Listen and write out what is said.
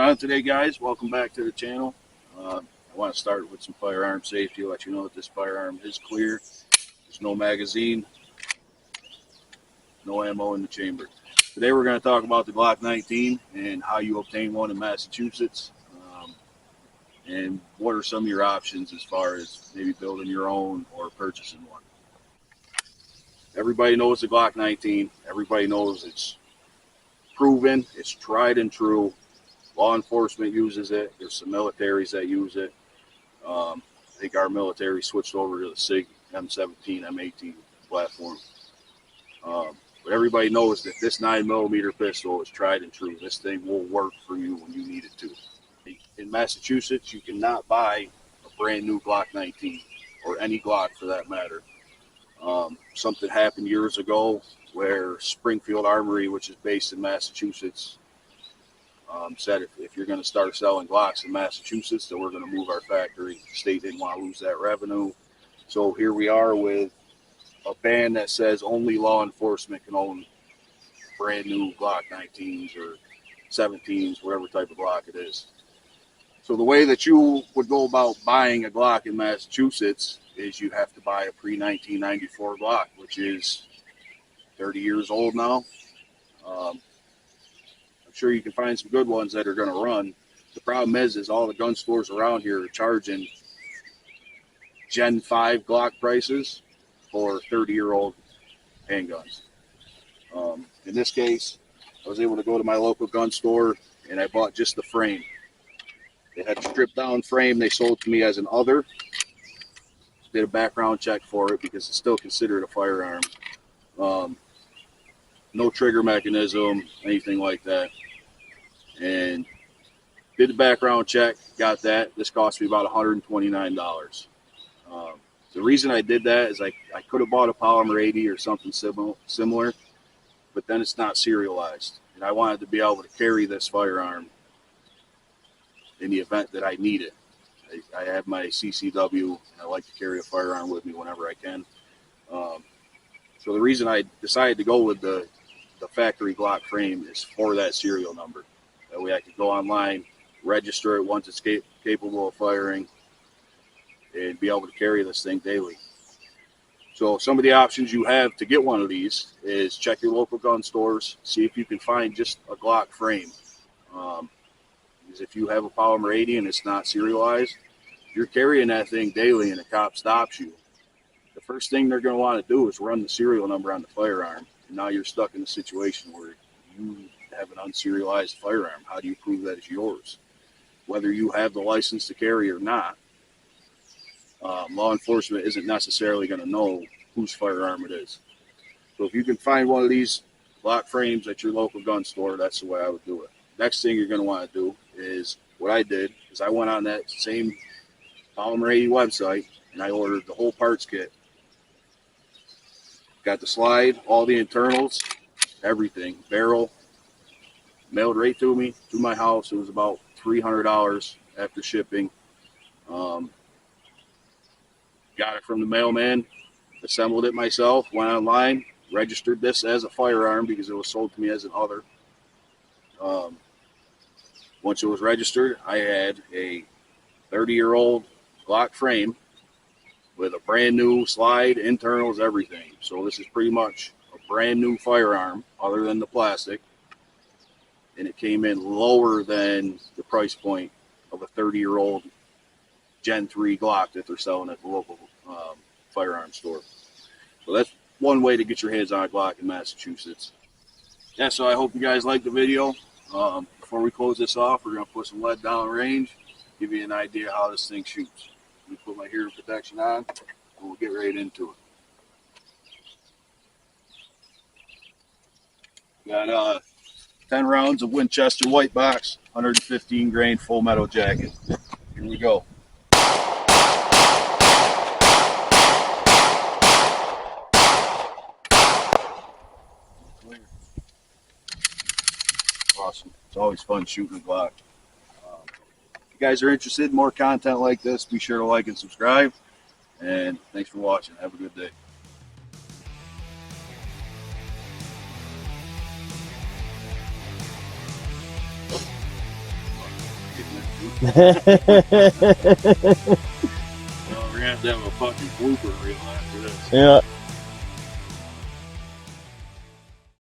on today, guys? Welcome back to the channel. I want to start with some firearm safety, let you know that this firearm is clear. There's no magazine, no ammo in the chamber. Today we're going to talk about the Glock 19 and how you obtain one in Massachusetts, and what are some of your options as far as maybe building your own or purchasing one. Everybody knows the Glock 19. Everybody knows it's proven, it's tried and true. Law enforcement uses it. There's some militaries that use it. I think our military switched over to the SIG M17, M18 platform. But everybody knows that this 9mm pistol is tried and true. This thing will work for you when you need it to. In Massachusetts, you cannot buy a brand new Glock 19 or any Glock for that matter. Something happened years ago where Springfield Armory, which is based in Massachusetts, said if you're going to start selling Glocks in Massachusetts, then we're going to move our factory. The state didn't want to lose that revenue. So here we are with a ban that says only law enforcement can own brand new Glock 19s or 17s, whatever type of Glock it is. So the way that you would go about buying a Glock in Massachusetts is you have to buy a pre-1994 Glock, which is 30 years old now. I'm sure you can find some good ones that are going to run. The problem is all the gun stores around here are charging Gen 5 Glock prices for 30-year-old handguns. In this case, I was able to go to my local gun store and I bought just the frame. They had a stripped down frame they sold to me as an other. Did a background check for it because it's still considered a firearm. No trigger mechanism, anything like that. And did the background check, got that. This cost me about $129. The reason I did that is I could have bought a Polymer 80 or something similar, but then it's not serialized. And I wanted to be able to carry this firearm in the event that I need it. I have my CCW, and I like to carry a firearm with me whenever I can. So the reason I decided to go with the factory Glock frame is for that serial number. That way I could go online, register it once it's capable of firing, and be able to carry this thing daily. So some of the options you have to get one of these is check your local gun stores, see if you can find just a Glock frame. Because if you have a Polymer 80 and it's not serialized, if you're carrying that thing daily and a cop stops you, the first thing they're going to want to do is run the serial number on the firearm. And now you're stuck in a situation where you have an unserialized firearm. How do you prove that it's yours? Whether you have the license to carry or not, law enforcement isn't necessarily going to know whose firearm it is. So if you can find one of these Glock frames at your local gun store, that's the way I would do it. Next thing you're going to want to do is what I did is I went on that same Polymer 80 website and I ordered the whole parts kit. Got the slide, all the internals, everything, barrel, mailed right to me, to my house. It was about $300 after shipping. Got it from the mailman, assembled it myself, went online, registered this as a firearm because it was sold to me as an other. Once it was registered, I had a 30-year-old Glock frame with a brand new slide, internals, everything. So this is pretty much a brand new firearm other than the plastic. And it came in lower than the price point of a 30-year-old Gen 3 Glock that they're selling at the local firearm store. So that's one way to get your hands on a Glock in Massachusetts. Yeah, so I hope you guys liked the video. Before we close this off, we're going to put some lead down range, give you an idea how this thing shoots. Let me put my hearing protection on, and we'll get right into it. Got 10 rounds of Winchester white box, 115 grain full metal jacket. Here we go. Clear. Awesome. It's always fun shooting a Glock. If you guys are interested in more content like this, be sure to like and subscribe. And thanks for watching. Have a good day. We're gonna have to have a fucking blooper reel after this. Yeah.